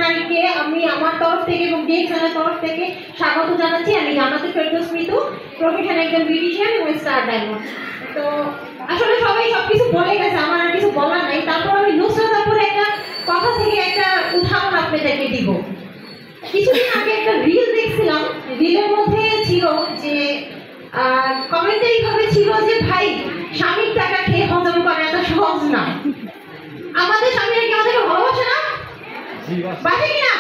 নারীকে আমি আমার তরফ থেকে এবং ডিএক্সএনের তরফ থেকে স্বাগত জানাচ্ছি। আমি জান্নাতুল ফেরদৌস মিতু, প্রফেশন একজন বিউটিশিয়ান এবং স্টার ডায়মন্ড। তো আসলে সবাই সবকিছু বলে গেছে, আমার আর কিছু বলার নাই। তারপর আমি নুসরাত আপুর একটা কথা থেকে একটা উদাহরণ আপনাদেরকে দিব। কিছুদিন আগে একটা রিল দেখছিলাম, রিলের মধ্যে ছিল যে কমেন্টে এইভাবে ছিল যে ভাই, স্বামীর টাকা খেয়ে হজম করা এত সহজ না। আমাদের স্বামীরা কি আমাদেরকে ভালোবাসে না? বাসে কিনা?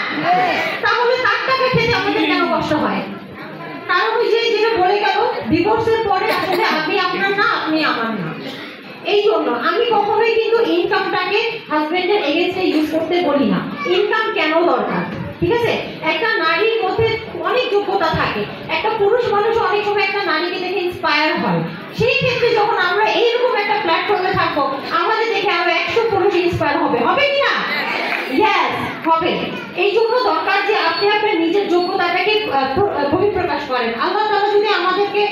তাহলে তার টাকা খেতে আমাদের কেন কষ্ট হয়? কারণ ওই যে যেটা বলে গেল, ডিভোর্সের পরে আসলে আমি আপনার না, আপনি আমার না। এই জন্য আমি কখনোই কিন্তু ইনকামটাকে হাজবেন্ডের এগেইনস্টে ইউজ করতে বলি না। ইনকাম কেন দরকার? ঠিক আছে, একটা নারীর মধ্যে অনেক যোগ্যতা থাকে। একটা পুরুষ মানুষ অনেক সময় একটা নারীকে দেখে ইন্সপায়ার হয়। সেই ক্ষেত্রে যখন আমরা এইরকম একটা প্ল্যাটফর্মে থাকবো, আমাদের দেখে আরো 100 পুরুষ ইন্সপায়ার হবে, হবে কি না? ইয়েস, হবে। এই জন্য দরকার যে আপনি আপনার নিজের যোগ্যতাটাকে বহিঃপ্রকাশ করেন। আল্লাহ তাআলা যদি আমাদেরকে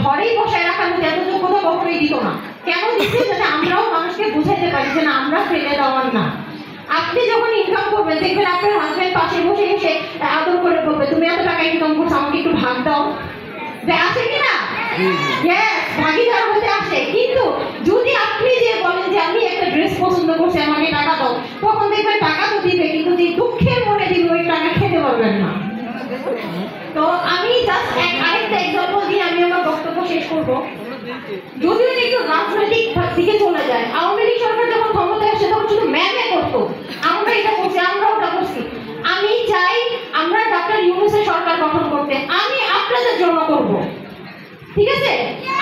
ঘরেই বসায় রাখার মধ্যে এত যোগ্যতা কখনোই দিত না। কেন দিচ্ছে? যাতে আমরাও মানুষকে বুঝাইতে পারি যে না, আমরা ফেলে দেওয়ার না। আপনি যখন ইনকাম করবেন, দেখবেন আপনার হাজবেন্ড পাশে বসে এসে আদর করে বলবে, তুমি এত টাকা ইনকাম করছো, আমাকে একটু ভাগ দাও। আসে কিনা? ইয়েস, ভাগিদার হতে আসে। কিন্তু যদি আপনি যে বলেন যে আমি একটা ড্রেস পছন্দ করছি, আমাকে টাকা দাও, তখন দেখবেন টাকা তো দিবে, কিন্তু যে দুঃখের মনে দিবে ওই টাকা খেতে পারবেন না। তো আমি জাস্ট আরেকটা এক্সাম্পল দিয়ে আমি আমার বক্তব্য শেষ করব। যদিও একটু রাজনৈতিক দিকে চলে যায়, আওয়ামী লীগ সরকার যখন ক্ষমতায় আসে তখন শুধু ম্যামে করতো, আমরা এটা করছি, আমরা ওটা করছি। আমি চাই আমরা ডক্টর ইউনূসের সরকার গঠন করতে। আমি আপনাদের জন্য করব, ঠিক আছে?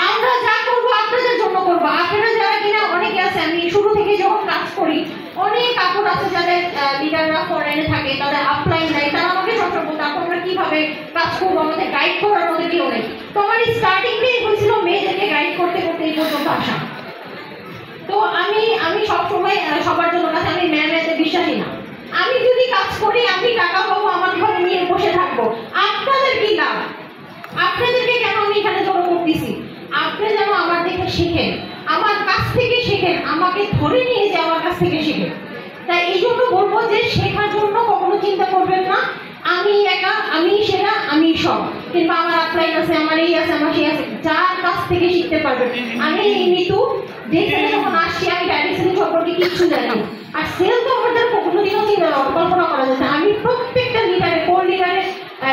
আমরা যা করবো আপনাদের জন্য করবো। আপনারা যারা কিনা অনেকে আছে, আমি শুরু থেকে যখন কাজ করি, অনেক কাপড় আছে যাদের লিডাররা ফরেনে থাকে, তাদের আপলাইন নাই, তারা আমাকে সবসময় বলতো আমরা কিভাবে কাজ করবো, আমাদের গাইড করার মধ্যে কেউ নেই। তো আমার স্টার্টিং দিয়ে হয়েছিল মেয়েদেরকে গাইড করতে করতে এই পর্যন্ত আসা। তো আমি সবসময় সবার জন্য কাছে আমি ম্যামেতে বিশ্বাসী না। আমি যদি কাজ করি, আমি টাকা পাবো, আমার ঘরে নিয়ে বসে থাকবো, আপনাদের কি লাভ? আপনাদেরকে কেন আমি এখানে জড়ো করতেছি? আপনি যেন আমার দেখে শিখেন, আমার কাছ থেকে শিখেন, আমাকে ধরে নিয়ে যে আমার কাছ থেকে শিখেন। তাই এই জন্য বলবো যে শেখার জন্য কখনো চিন্তা করবেন না আমি একা, আমি সেরা, আমি সব, কিংবা আমার আপলাইন আছে, আমার এই আছে, আমার সেই আছে। যার কাছ থেকে শিখতে পারবেন। আমি মিতু যেখানে যখন আসছি, আমি ডাইরেক্ট সেল সম্পর্কে কিছু জানি, আর সেল তো আমাদের কোনোদিনও কল্পনা করা যায় না। আমি প্রত্যেকটা লিডারে, কোর লিডারে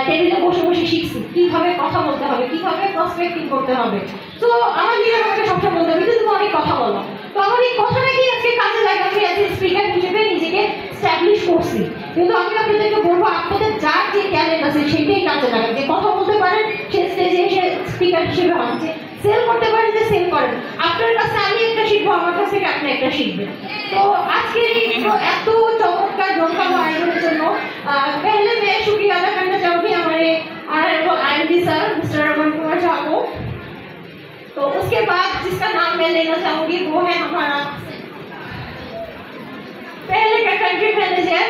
টেবিলে বসে বসে শিখছি কিভাবে কথা বলতে হবে, কিভাবে প্রসপেক্টিং করতে হবে। তো আমার লিডার আমাকে সবসময় বলতে হবে, তুমি অনেক কথা বলো। তো আমার এই কথাটা কি আজকে কাজে লাগে, আমি অ্যাজ এ স্পিকার হিসেবে নিজেকে স্ট্যাবলিশ করছি। কিন্তু আমি আপনাদেরকে বলবো, আপনাদের যার যে ট্যালেন্ট আছে সেটাই কাজে লাগে। যে কথা বলতে পারেন সে স্টেজে এসে স্পিকার হিসেবে হন, যে সেল করতে পারেন যে সেল করেন। আপনার কাছে আমি একটা শিখবো, আমার কাছ থেকে আপনি একটা শিখবেন। তো আজকের এই এত চমৎকার জমকালো আয়োজনের জন্য पहले मैं शुक्रिया अदा करना चाहूँगी हमारे honourable IMD sir mister Raman Kumar Jha को। तो उसके बाद जिसका नाम मैं लेना चाहूँगी वो है हमारा पहले का country manager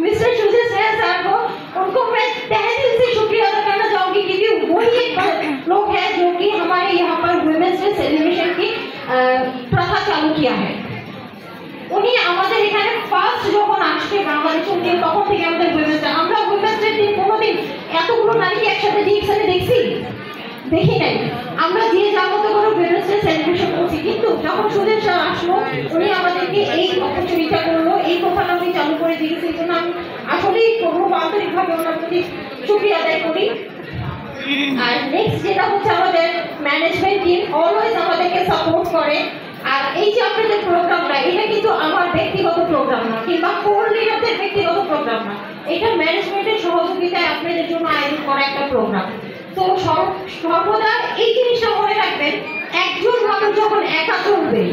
mister Sujay sir को। उनको मैं तहे दिल से शुक्रिया अदा करना चाहूँगी, क्योंकि वही एक लोग हैं जो कि हमारे यहाँ पर वुमेन्स डे सेलिब्रेशन की प्रथा चालू किया है। উনি আমাদের এখানে ফার্স্ট যখন আসছে বাংলাদেশে, উনি তখন থেকে আমাদের উইমেন্স ডে, আমরা উইমেন্স ডে দিন কোনোদিন এতগুলো নারীকে একসাথে দেখছি? দেখি নাই। আমরা যে যাবত করে উইমেন্স ডে সেলিব্রেশন করছি, কিন্তু যখন সুজয় স্যার আসলো, উনি আমাদেরকে এই অপরচুনিটিটা করলো, এই কথাটা উনি চালু করে দিয়েছে। এই জন্য আমি আসলেই খুব আন্তরিকভাবে ওনার প্রতি শুকরিয়া আদায় করি। আর নেক্সট যেটা হচ্ছে আমাদের ম্যানেজমেন্ট টিম অলওয়েজ আমাদেরকে সাপোর্ট করে। আর এই যে আপনাদের প্রোগ্রামটা, এটা কিন্তু আমার ব্যক্তিগত প্রোগ্রাম না, কিংবা কোর লিডারদের ব্যক্তিগত প্রোগ্রাম না, এটা ম্যানেজমেন্টের সহযোগিতায় আপনাদের জন্য আয়োজন করা একটা প্রোগ্রাম। তো সর্বদা এই জিনিসটা মনে রাখবেন, একজন মানুষ যখন একা চলবে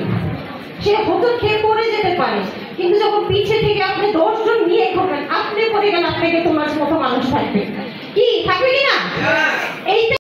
সে হোঁচট খেয়ে পড়ে যেতে পারে, কিন্তু যখন পিছে থেকে আপনি 10 জন নিয়ে করবেন, আপনি পড়ে গেলে আপনাকে তোমার মতো মানুষ থাকবে, কি থাকবে কিনা? এইটা